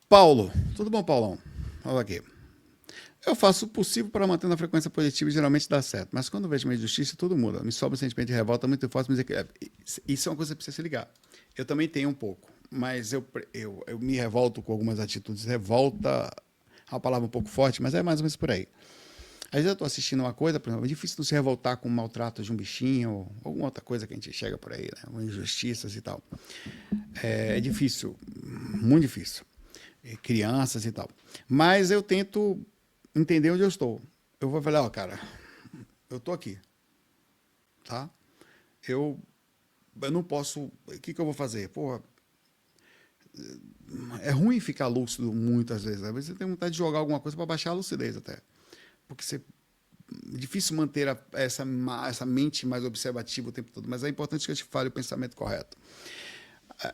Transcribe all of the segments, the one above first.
Paulo, tudo bom, Paulão? Olha aqui. Eu faço o possível para manter na frequência positiva e geralmente dá certo. Mas quando vejo uma injustiça, tudo muda. Me sobra um sentimento de revolta muito forte. Mas isso é uma coisa que precisa se ligar. Eu também tenho um pouco. Mas eu me revolto com algumas atitudes. Revolta é uma palavra um pouco forte, mas é mais ou menos por aí. Às vezes eu estou assistindo uma coisa, por exemplo, é difícil não se revoltar com o maltrato de um bichinho ou alguma outra coisa que a gente chega por aí, né? Ou injustiças e tal. É difícil, muito difícil. Crianças e tal. Mas eu tento entender onde eu estou. Eu vou falar, ó, cara, eu tô aqui, tá? Eu, eu não posso. O que eu vou fazer? Porra, é ruim ficar lúcido muitas vezes. Às vezes você tem vontade de jogar alguma coisa para baixar a lucidez até. Porque é difícil manter essa mente mais observativa o tempo todo. Mas é importante que eu te fale o pensamento correto.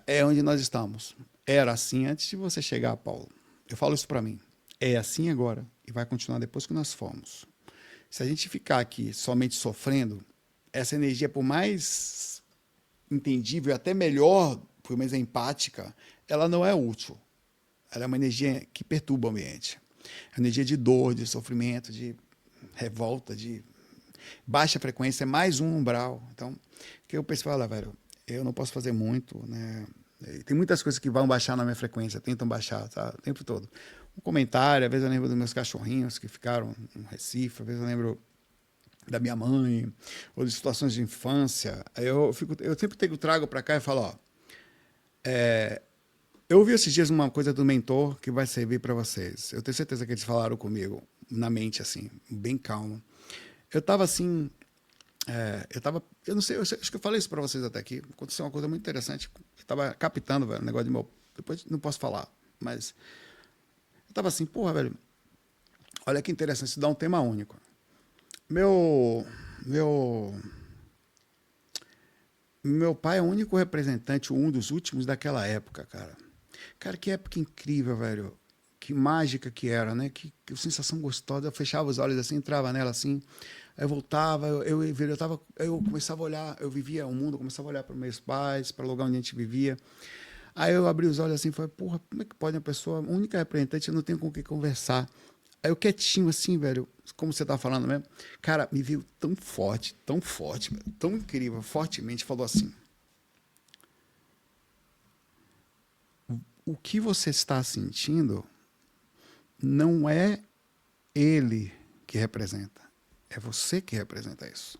É onde nós estamos. Era assim antes de você chegar, Paulo. Eu falo isso para mim. É assim agora e vai continuar depois que nós formos. Se a gente ficar aqui somente sofrendo, essa energia, por mais entendível e até melhor, por mais empática, ela não é útil. Ela é uma energia que perturba o ambiente. É uma energia de dor, de sofrimento, de revolta, de baixa frequência, é mais um umbral. Então, que eu penso, olha, velho, eu não posso fazer muito, né? Tem muitas coisas que vão baixar na minha frequência, tentam baixar, tá? O tempo todo. Um comentário, às vezes eu lembro dos meus cachorrinhos que ficaram no Recife, às vezes eu lembro da minha mãe, ou de situações de infância. Eu sempre trago para cá e falo, ó, eu ouvi esses dias uma coisa do mentor que vai servir para vocês. Eu tenho certeza que eles falaram comigo na mente assim, bem calmo. Eu tava assim, eu não sei, acho que eu falei isso para vocês até aqui. Aconteceu uma coisa muito interessante. Eu tava captando, velho, um negócio de meu, depois não posso falar, mas eu tava assim, porra, velho, olha que interessante, isso dá um tema único. Meu, meu, meu pai é o único representante, um dos últimos daquela época, cara. Cara, que época incrível, velho. Que mágica que era, né? Que sensação gostosa. Eu fechava os olhos assim, entrava nela assim. Aí eu voltava, eu começava a olhar, eu vivia o mundo, eu começava a olhar para meus pais, para o lugar onde a gente vivia. Aí eu abri os olhos assim e falei, porra, como é que pode uma pessoa, única representante, eu não tenho com quem conversar. Aí eu quietinho assim, velho, como você tá falando mesmo, cara, me viu tão forte, velho, tão incrível, fortemente, falou assim, o que você está sentindo não é ele que representa, é você que representa isso.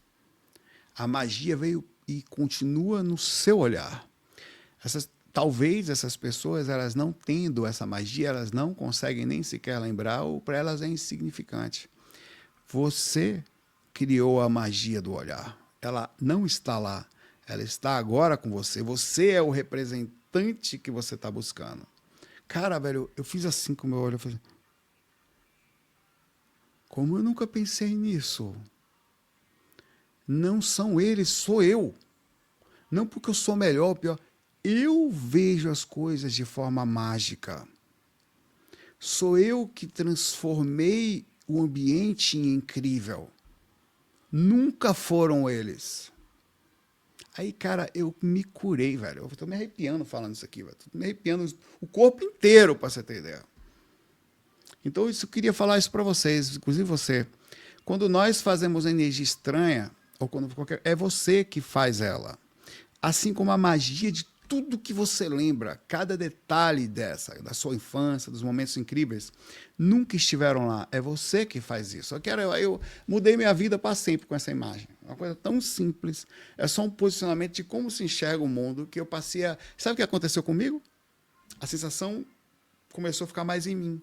A magia veio e continua no seu olhar. Talvez essas pessoas, elas não tendo essa magia, elas não conseguem nem sequer lembrar, ou para elas é insignificante. Você criou a magia do olhar. Ela não está lá. Ela está agora com você. Você é o representante que você está buscando. Cara, velho, eu fiz assim com o meu olho. Eu falei, como eu nunca pensei nisso? Não são eles, sou eu. Não porque eu sou melhor ou pior. Eu vejo as coisas de forma mágica. Sou eu que transformei o ambiente em incrível. Nunca foram eles. Aí, cara, eu me curei, velho. Eu tô me arrepiando falando isso aqui, velho. Tô me arrepiando o corpo inteiro, pra você ter ideia. Então, eu queria falar isso pra vocês, inclusive você. Quando nós fazemos energia estranha, ou quando qualquer, é você que faz ela. Assim como a magia de tudo que você lembra, cada detalhe da sua infância, dos momentos incríveis, nunca estiveram lá. É você que faz isso. Eu mudei minha vida para sempre com essa imagem. Uma coisa tão simples. É só um posicionamento de como se enxerga o mundo que eu passei a. Sabe o que aconteceu comigo? A sensação começou a ficar mais em mim.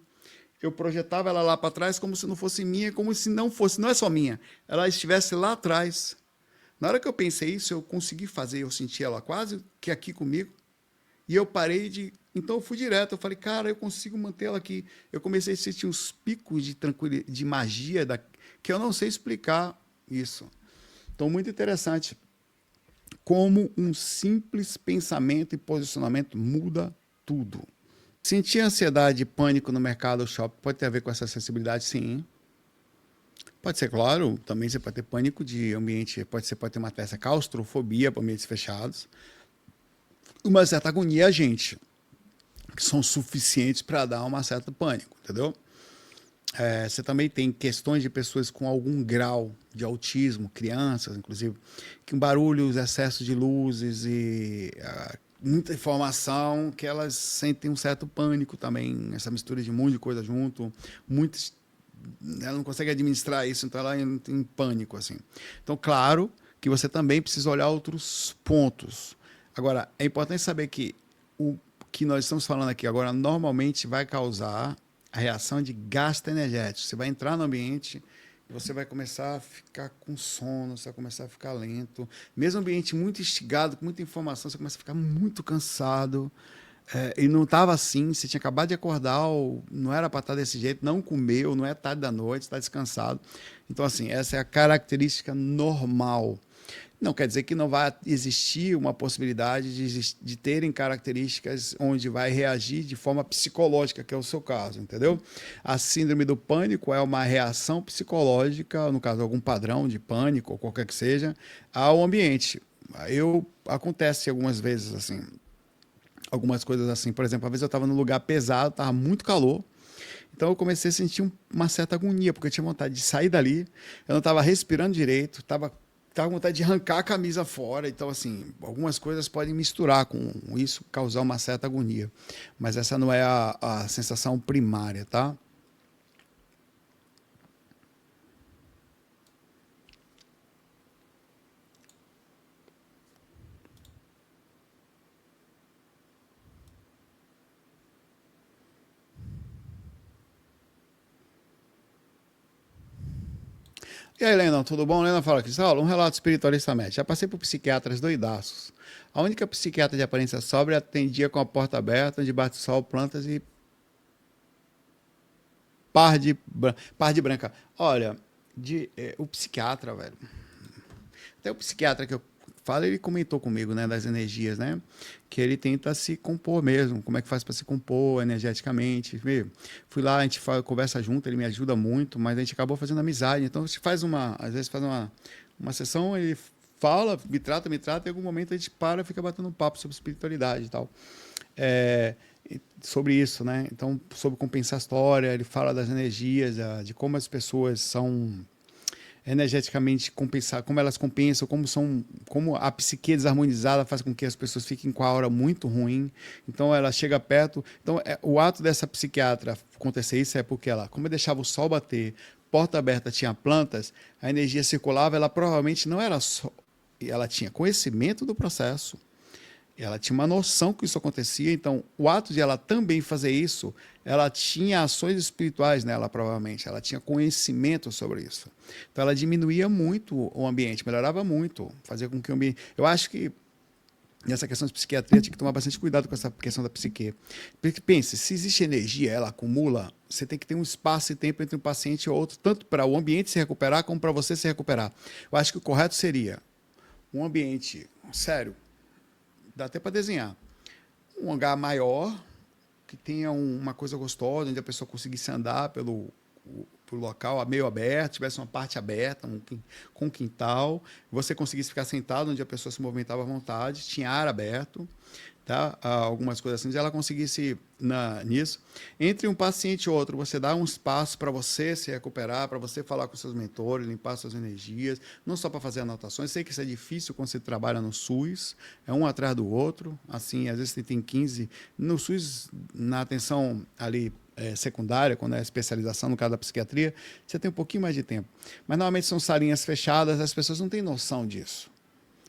Eu projetava ela lá para trás como se não fosse minha, como se não fosse, não é só minha, ela estivesse lá atrás. Na hora que eu pensei isso, eu consegui fazer, eu senti ela quase que aqui comigo, e eu parei de. Então eu fui direto, eu falei, cara, eu consigo manter ela aqui. Eu comecei a sentir uns picos de tranquilidade, de magia, que eu não sei explicar isso. Então, muito interessante. Como um simples pensamento e posicionamento muda tudo. Sentir ansiedade e pânico no mercado ou shopping pode ter a ver com essa acessibilidade, sim. Pode ser, claro, também você pode ter pânico de ambiente, pode ter uma certa claustrofobia para ambientes fechados, uma certa agonia a gente. que são suficientes para dar uma certa pânico, entendeu? Você também tem questões de pessoas com algum grau de autismo, crianças, inclusive, que barulhos, excesso de luzes e muita informação, que elas sentem um certo pânico também, essa mistura de um monte de coisa junto, muitas, ela não consegue administrar isso, então ela entra em pânico, assim. Então, claro que você também precisa olhar outros pontos. Agora, é importante saber que o que nós estamos falando aqui agora normalmente vai causar a reação de gasto energético. Você vai entrar no ambiente e você vai começar a ficar com sono, você vai começar a ficar lento. Mesmo ambiente muito instigado, com muita informação, você começa a ficar muito cansado. E não estava assim, você tinha acabado de acordar, ou não era para estar desse jeito, não comeu, não é tarde da noite, está descansado. Então, assim, essa é a característica normal. Não quer dizer que não vai existir uma possibilidade de terem características onde vai reagir de forma psicológica, que é o seu caso, entendeu? A síndrome do pânico é uma reação psicológica, no caso, algum padrão de pânico, ou qualquer que seja, ao ambiente. Acontece algumas vezes assim, algumas coisas assim. Por exemplo, às vezes eu estava num lugar pesado, estava muito calor, então eu comecei a sentir uma certa agonia, porque eu tinha vontade de sair dali, eu não estava respirando direito, estava com vontade de arrancar a camisa fora. Então, assim, algumas coisas podem misturar com isso, causar uma certa agonia. Mas essa não é a sensação primária, tá? E aí, Lennon, tudo bom? Lennon fala aqui, Saulo, um relato espiritualista médico. Já passei por psiquiatras doidaços. A única psiquiatra de aparência sóbria atendia com a porta aberta, debaixo do sol, plantas e par de branca. Olha, o psiquiatra, velho. Até o psiquiatra que eu falo, ele comentou comigo, né, das energias, né? Que ele tenta se compor mesmo. Como é que faz para se compor energeticamente? Fui lá, a gente conversa junto, ele me ajuda muito, mas a gente acabou fazendo amizade. Então, a gente às vezes faz uma sessão, ele fala, me trata, e em algum momento a gente para e fica batendo um papo sobre espiritualidade e tal. É, sobre isso, né? Então, sobre compensar a história, ele fala das energias, de como as pessoas são energeticamente compensar, como elas compensam, como a psique desarmonizada faz com que as pessoas fiquem com a aura muito ruim. Então ela chega perto. Então o ato dessa psiquiatra acontecer isso é porque ela, como deixava o sol bater, porta aberta tinha plantas, a energia circulava, ela provavelmente não era só, ela tinha conhecimento do processo. Ela tinha uma noção que isso acontecia, então o ato de ela também fazer isso, ela tinha ações espirituais nela, provavelmente, ela tinha conhecimento sobre isso. Então ela diminuía muito o ambiente, melhorava muito, fazia com que o ambiente. Eu acho que nessa questão de psiquiatria tinha que tomar bastante cuidado com essa questão da psique. Porque pense, se existe energia, ela acumula, você tem que ter um espaço e tempo entre um paciente e outro, tanto para o ambiente se recuperar como para você se recuperar. Eu acho que o correto seria um ambiente sério. Dá até para desenhar. Um hangar maior, que tenha uma coisa gostosa, onde a pessoa conseguisse andar pelo local meio aberto, tivesse uma parte aberta, com um quintal, você conseguisse ficar sentado onde a pessoa se movimentava à vontade, tinha ar aberto, tá? Algumas coisas assim, ela conseguisse nisso. Entre um paciente e outro, você dá um espaço para você se recuperar, para você falar com seus mentores, limpar suas energias, não só para fazer anotações. Sei que isso é difícil quando você trabalha no SUS, é um atrás do outro, assim, às vezes você tem 15. No SUS, na atenção ali secundária, quando é especialização, no caso da psiquiatria, você tem um pouquinho mais de tempo. Mas normalmente são salinhas fechadas, as pessoas não têm noção disso.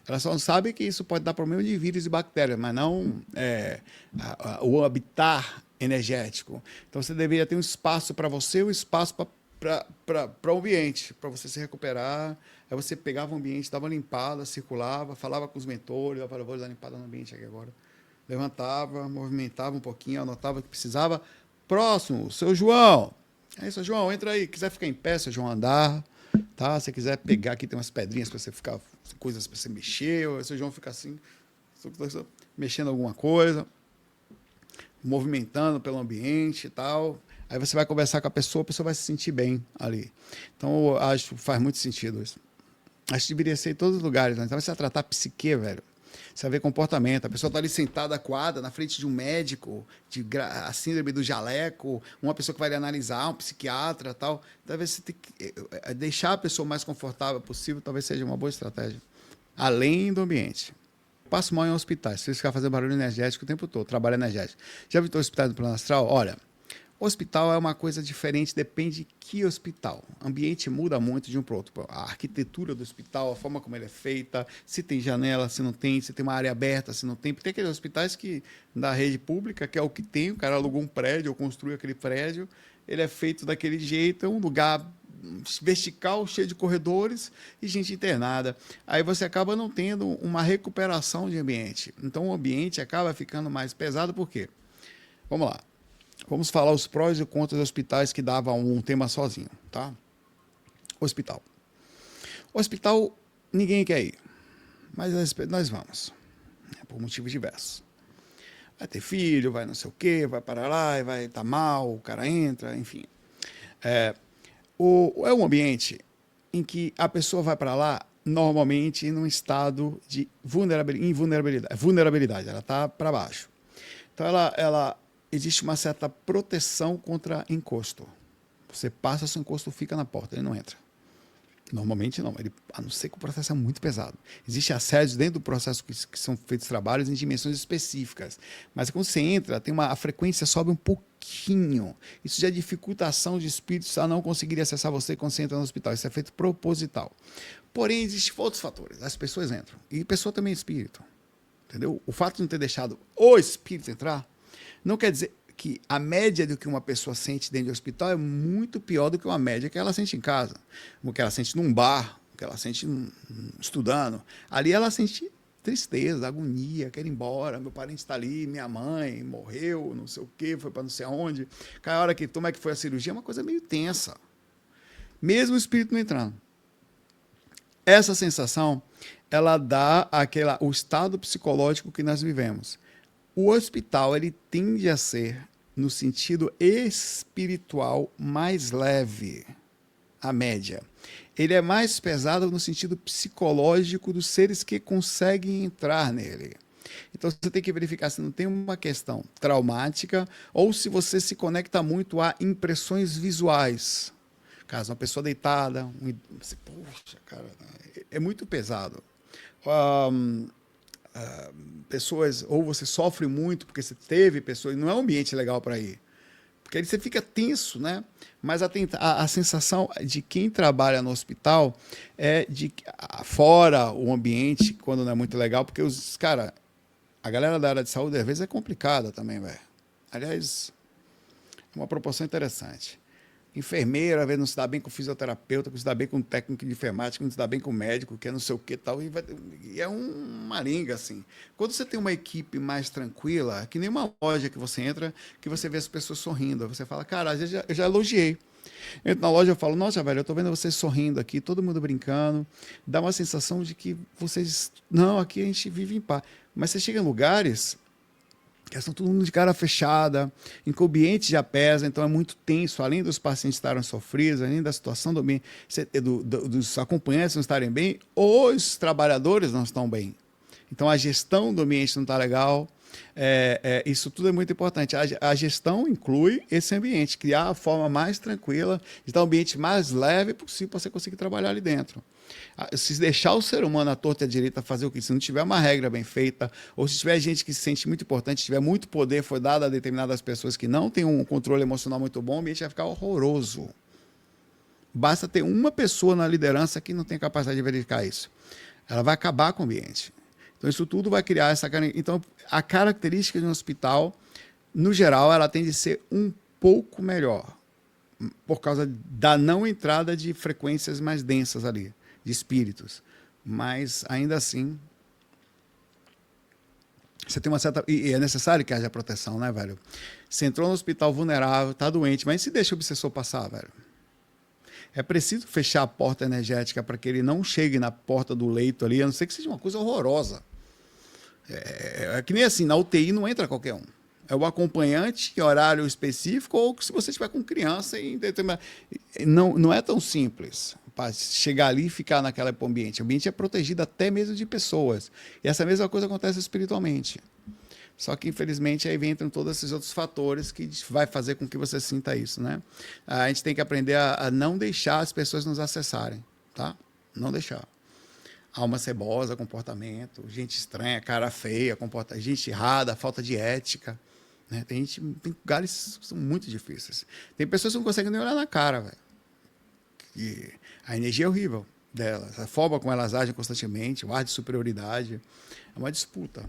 Elas só sabem que isso pode dar problema de vírus e bactérias, mas não o habitat energético. Então você deveria ter um espaço para você e um espaço para o ambiente, para você se recuperar. Aí você pegava o ambiente, dava uma limpada, circulava, falava com os mentores, falava, vou dar uma limpada no ambiente aqui agora. Levantava, movimentava um pouquinho, anotava o que precisava. Próximo, seu João. Aí, seu João, entra aí. Quiser ficar em pé, seu João, andar. Tá? Se quiser pegar aqui, tem umas pedrinhas para você ficar, coisas para você mexer. O seu João fica assim, mexendo alguma coisa, movimentando pelo ambiente e tal. Aí você vai conversar com a pessoa vai se sentir bem ali. Então, eu acho que faz muito sentido isso. Acho que deveria ser em todos os lugares. Né? Então, você vai tratar psique, velho. Você vai ver comportamento. A pessoa está ali sentada acuada na frente de um médico, a síndrome do jaleco, uma pessoa que vai lhe analisar, um psiquiatra, tal. Talvez você tenha que deixar a pessoa mais confortável possível, talvez seja uma boa estratégia. Além do ambiente. Passo mal em hospitais, se ficar fazendo barulho energético o tempo todo, trabalho energético. Já visitou o hospital do plano astral? Olha, hospital é uma coisa diferente, depende de que hospital. O ambiente muda muito de um para o outro. A arquitetura do hospital, a forma como ele é feita, se tem janela, se não tem, se tem uma área aberta, se não tem. Tem aqueles hospitais que, da rede pública, que é o que tem, o cara alugou um prédio ou construiu aquele prédio, ele é feito daquele jeito, é um lugar vertical, cheio de corredores e gente internada. Aí você acaba não tendo uma recuperação de ambiente. Então o ambiente acaba ficando mais pesado, por quê? Vamos lá. Vamos falar os prós e contras dos hospitais que davam um tema sozinho, tá? Hospital. Hospital, ninguém quer ir, mas nós vamos, por motivos diversos. Vai ter filho, vai não sei o quê, vai para lá, vai estar mal, o cara entra, enfim. É um ambiente em que a pessoa vai para lá normalmente num estado de vulnerabilidade, ela está para baixo. Então existe uma certa proteção contra encosto. Você passa, seu encosto fica na porta, ele não entra. Normalmente não, a não ser que o processo é muito pesado. Existe assédio dentro do processo que são feitos trabalhos em dimensões específicas. Mas quando você entra, a frequência sobe um pouquinho. Isso já é dificultação de espíritos a não conseguir acessar você quando você entra no hospital. Isso é feito proposital. Porém, existem outros fatores. As pessoas entram. E pessoa também é espírito. Entendeu? O fato de não ter deixado o espírito entrar não quer dizer que a média do que uma pessoa sente dentro do hospital é muito pior do que uma média que ela sente em casa, o que ela sente num bar, o que ela sente estudando. Ali ela sente tristeza, agonia, quer ir embora, meu parente está ali, minha mãe morreu, não sei o quê, foi para não sei aonde. Cada hora que como é que foi a cirurgia, é uma coisa meio tensa. Mesmo o espírito não entrando. Essa sensação, ela dá o estado psicológico que nós vivemos. O hospital, ele tende a ser, no sentido espiritual, mais leve, a média. Ele é mais pesado no sentido psicológico dos seres que conseguem entrar nele. Então, você tem que verificar se não tem uma questão traumática ou se você se conecta muito a impressões visuais. Caso uma pessoa deitada, você, poxa, cara, é muito pesado. Pessoas, ou você sofre muito porque você teve pessoas, não é um ambiente legal para ir, porque aí você fica tenso, né? Mas a sensação de quem trabalha no hospital é de fora o ambiente, quando não é muito legal, porque a galera da área de saúde às vezes é complicada também, velho. Aliás, é uma proporção interessante. Enfermeiro, às vezes não se dá bem com o fisioterapeuta, não se dá bem com o técnico de enfermática, não se dá bem com o médico, que é não sei o que tal, e é uma maringa, assim. Quando você tem uma equipe mais tranquila, que nem uma loja que você entra, que você vê as pessoas sorrindo, você fala, cara, às vezes eu já elogiei. Entro na loja e falo, nossa, velho, eu tô vendo vocês sorrindo aqui, todo mundo brincando, dá uma sensação de que vocês, não, aqui a gente vive em paz. Mas você chega em lugares que estão todo mundo de cara fechada, em que o ambiente já pesa, então é muito tenso, além dos pacientes estarem sofridos, além da situação dos acompanhantes não estarem bem, os trabalhadores não estão bem. Então a gestão do ambiente não está legal, isso tudo é muito importante. A gestão inclui esse ambiente, criar a forma mais tranquila, de dar um ambiente mais leve possível para você conseguir trabalhar ali dentro. Se deixar o ser humano à torta e à direita fazer o que? Se não tiver uma regra bem feita, ou se tiver gente que se sente muito importante, tiver muito poder, foi dado a determinadas pessoas que não têm um controle emocional muito bom, o ambiente vai ficar horroroso. Basta ter uma pessoa na liderança que não tem capacidade de verificar isso. Ela vai acabar com o ambiente. Então, isso tudo vai criar essa... Então, a característica de um hospital, no geral, ela tende a ser um pouco melhor, por causa da não entrada de frequências mais densas ali, de espíritos. Mas, ainda assim, você tem uma certa... E é necessário que haja proteção, né, velho? Você entrou no hospital vulnerável, tá doente, mas se deixa o obsessor passar, velho? É preciso fechar a porta energética para que ele não chegue na porta do leito ali, a não ser que seja uma coisa horrorosa. É que nem assim, na UTI não entra qualquer um. É o acompanhante em horário específico ou se você estiver com criança. Não é tão simples. para chegar ali e ficar naquele ambiente. O ambiente é protegido até mesmo de pessoas. E essa mesma coisa acontece espiritualmente. Só que, infelizmente, aí entram todos esses outros fatores que vai fazer com que você sinta isso, né? A gente tem que aprender a não deixar as pessoas nos acessarem, tá? Não deixar. Alma cebosa, comportamento, gente estranha, cara feia, gente errada, falta de ética. Né? Tem lugares que são muito difíceis. Tem pessoas que não conseguem nem olhar na cara, velho. E a energia é horrível delas, a forma como elas agem constantemente, o ar de superioridade, é uma disputa.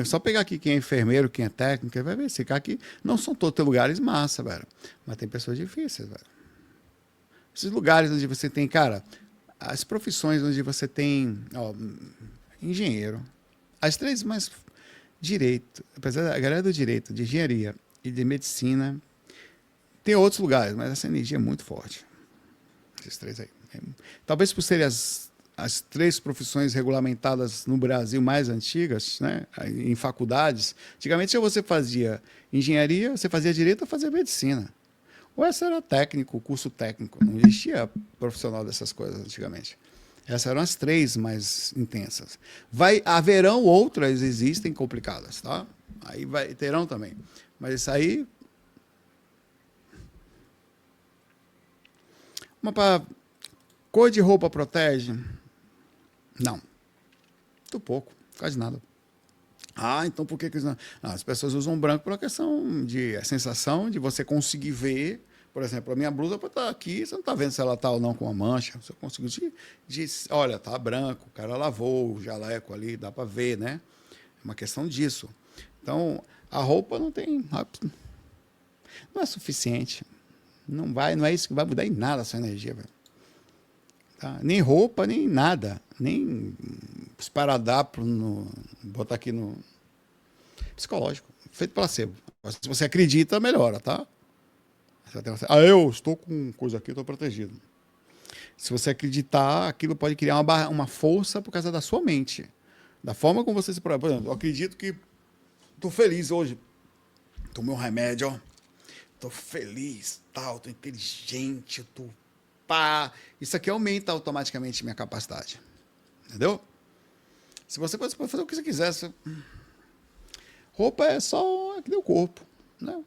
Só pegar aqui quem é enfermeiro, quem é técnico, vai ver, esse cara aqui, não são todos lugares massa, velho, mas tem pessoas difíceis, velho. Esses lugares onde você tem, cara, as profissões onde você tem, ó, engenheiro, as três mais direito, apesar da galera do direito, de engenharia e de medicina, tem outros lugares, mas essa energia é muito forte. Esses três aí. Talvez por serem as três profissões regulamentadas no Brasil mais antigas, né, em faculdades. Antigamente, se você fazia engenharia, você fazia direito ou fazia medicina. Ou essa era técnico, curso técnico. Não existia profissional dessas coisas antigamente. Essas eram as três mais intensas. Haverão outras, existem complicadas, tá? Aí terão também. Mas isso aí... Cor de roupa protege? Não. Muito pouco, quase nada. Então por que não? As pessoas usam branco por uma questão de sensação de você conseguir ver. Por exemplo, a minha blusa pode estar aqui, você não está vendo se ela está ou não com uma mancha. Você consegue olha, está branco, o cara lavou o jaleco ali, dá para ver, né? É uma questão disso. Então, a roupa não é suficiente. Não é isso que vai mudar em nada a sua energia, velho. Tá? Nem roupa, nem nada. Nem esparadrapo, botar aqui no... Psicológico. Feito placebo. Se você acredita, melhora, tá? Eu estou com coisa aqui, estou protegido. Se você acreditar, aquilo pode criar uma força por causa da sua mente. Da forma como você se... Por exemplo, eu acredito que estou feliz hoje. Tomei um remédio, ó. Estou feliz, tal, estou inteligente, estou pá. Isso aqui aumenta automaticamente minha capacidade. Entendeu? Se você pode fazer o que você quiser. Roupa é só que deu corpo, né?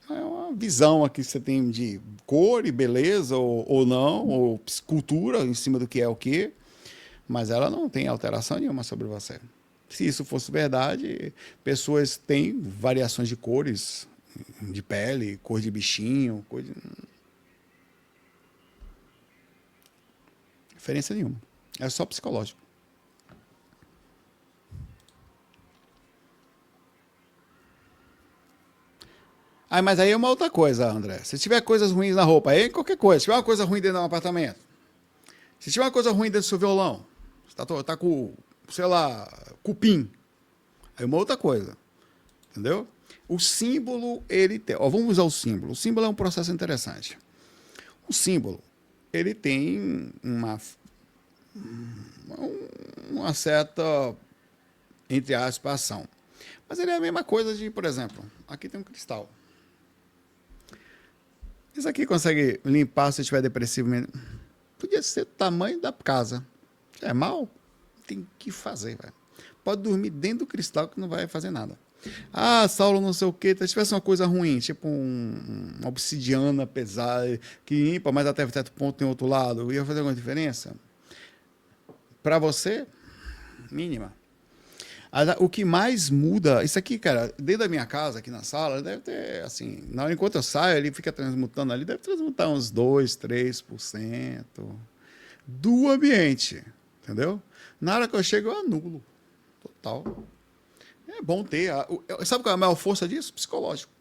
É uma visão aqui que você tem de cor e beleza, ou não, ou cultura em cima do que é o que, mas ela não tem alteração nenhuma sobre você. Se isso fosse verdade, pessoas têm variações de cores, de pele, cor de bichinho, diferença nenhuma. É só psicológico. Mas aí é uma outra coisa, André. Se tiver coisas ruins na roupa, aí qualquer coisa. Se tiver uma coisa ruim dentro de um apartamento, se tiver uma coisa ruim dentro do seu violão, você tá com, sei lá, cupim, aí é uma outra coisa. Entendeu? O símbolo, ele tem... vamos usar o símbolo. O símbolo é um processo interessante. O símbolo, ele tem uma certa, entre aspas, ação. Mas ele é a mesma coisa de, por exemplo, aqui tem um cristal. Isso aqui consegue limpar se estiver depressivo mesmo. Podia ser o tamanho da casa. É mal? Tem que fazer, velho. Pode dormir dentro do cristal que não vai fazer nada. Saulo não sei o que, se tivesse uma coisa ruim, tipo uma obsidiana pesada, que limpa, mas até certo ponto tem outro lado, ia fazer alguma diferença? Para você, mínima. O que mais muda, isso aqui, cara, dentro da minha casa, aqui na sala, deve ter, assim, enquanto eu saio, ele fica transmutando ali, deve transmutar uns 2, 3% do ambiente, entendeu? Na hora que eu chego, eu anulo, total. É bom ter. Sabe qual é a maior força disso? Psicológico.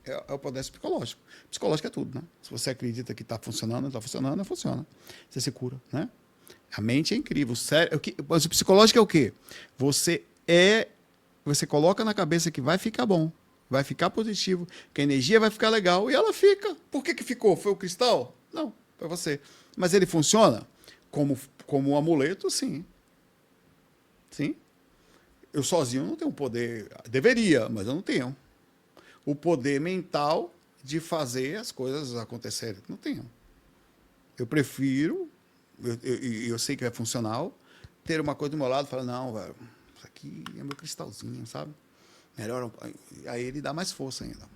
É o poder psicológico. Psicológico é tudo, né? Se você acredita que está funcionando, funciona. Você se cura, né? A mente é incrível. Mas o psicológico é o quê? Você coloca na cabeça que vai ficar bom, vai ficar positivo, que a energia vai ficar legal e ela fica. Por que ficou? Foi o cristal? Não, foi você. Mas ele funciona como um amuleto? Sim. Sim. Eu sozinho não tenho poder. Deveria, mas eu não tenho. O poder mental de fazer as coisas acontecerem. Não tenho. Eu prefiro, eu sei que é funcional, ter uma coisa do meu lado e falar, não, velho, isso aqui é meu cristalzinho, sabe? Melhor, aí ele dá mais força ainda.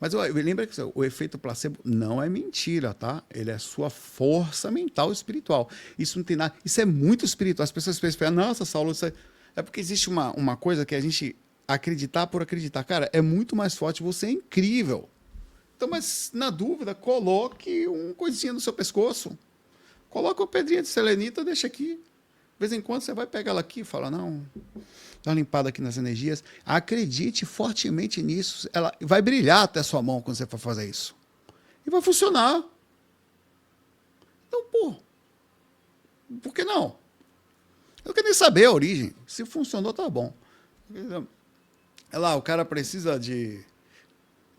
Mas lembra que o efeito placebo não é mentira, tá? Ele é sua força mental e espiritual. Isso não tem nada. Isso é muito espiritual. As pessoas pensam, nossa, Saulo, isso é porque existe uma coisa que a gente acreditar por acreditar. Cara, é muito mais forte, você é incrível. Então, mas na dúvida, coloque uma coisinha no seu pescoço. Coloca uma pedrinha de selenita, deixa aqui. De vez em quando você vai pegar ela aqui e fala, não, dá uma limpada aqui nas energias. Acredite fortemente nisso. Ela vai brilhar até a sua mão quando você for fazer isso. E vai funcionar. Então, pô, por que não? Eu quero nem saber a origem. Se funcionou, tá bom. É lá, o cara precisa de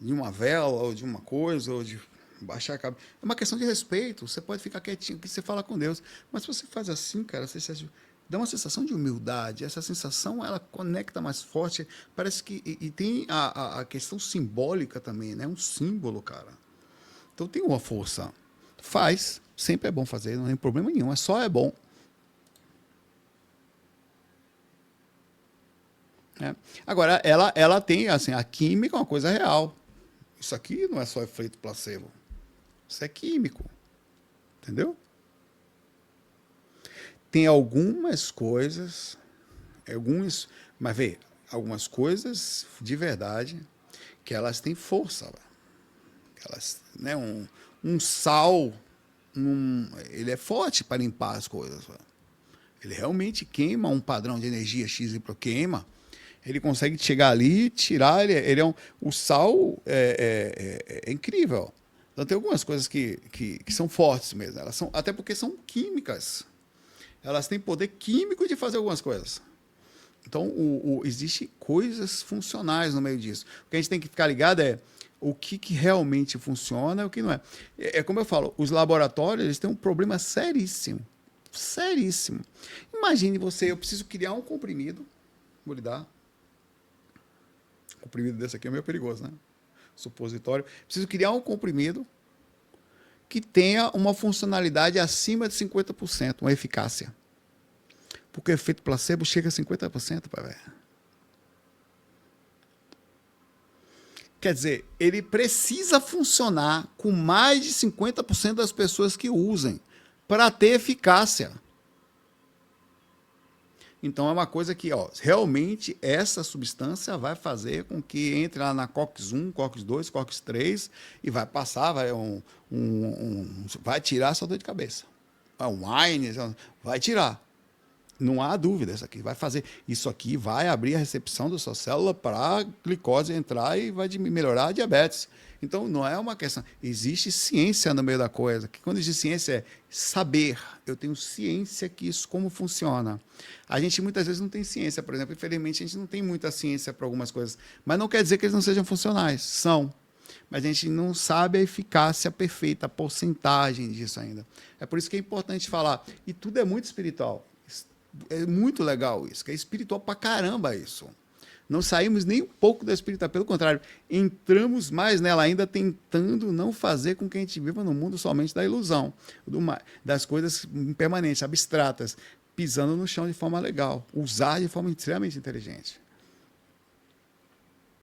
uma vela, ou de uma coisa, ou de baixar a cabeça. É uma questão de respeito. Você pode ficar quietinho, que você fala com Deus. Mas se você faz assim, cara, você dá uma sensação de humildade. Essa sensação, ela conecta mais forte. Parece que... E tem a questão simbólica também, né? Um símbolo, cara. Então tem uma força. Faz. Sempre é bom fazer. Não tem problema nenhum. É bom. É. Agora, ela tem, assim, a química é uma coisa real. Isso aqui não é só efeito placebo. Isso é químico. Entendeu? Tem algumas coisas, mas vê, algumas coisas de verdade que elas têm força. Elas, né, um sal, ele é forte para limpar as coisas. Ele realmente queima um padrão de energia X e queima. Ele consegue chegar ali e tirar. O sal é incrível. Então tem algumas coisas que são fortes mesmo. Elas são, até porque são químicas. Elas têm poder químico de fazer algumas coisas. Então, existe coisas funcionais no meio disso. O que a gente tem que ficar ligado é o que realmente funciona e o que não é. É como eu falo, os laboratórios eles têm um problema seríssimo. Seríssimo. Imagine você, eu preciso criar um comprimido. Vou lhe dar. Um comprimido desse aqui é meio perigoso, né? Supositório. Preciso criar um comprimido que tenha uma funcionalidade acima de 50%, uma eficácia. Porque o efeito placebo chega a 50%, para ver. Quer dizer, ele precisa funcionar com mais de 50% das pessoas que usem para ter eficácia. Então é uma coisa que, realmente essa substância vai fazer com que entre lá na COX-1, COX-2, COX-3 e vai passar, vai tirar essa dor de cabeça. Um wine, vai tirar. Não há dúvida, isso aqui vai abrir a recepção da sua célula para a glicose entrar e vai melhorar a diabetes. Então, não é uma questão. Existe ciência no meio da coisa. Que quando diz ciência é saber. Eu tenho ciência que isso como funciona. A gente muitas vezes não tem ciência, por exemplo. Infelizmente, a gente não tem muita ciência para algumas coisas. Mas não quer dizer que eles não sejam funcionais. São. Mas a gente não sabe a eficácia perfeita, a porcentagem disso ainda. É por isso que é importante falar. E tudo é muito espiritual. É muito legal isso, que é espiritual pra caramba isso. Não saímos nem um pouco da espiritualidade, pelo contrário, entramos mais nela ainda tentando não fazer com que a gente viva no mundo somente da ilusão, das coisas impermanentes, abstratas, pisando no chão de forma legal, usar de forma extremamente inteligente.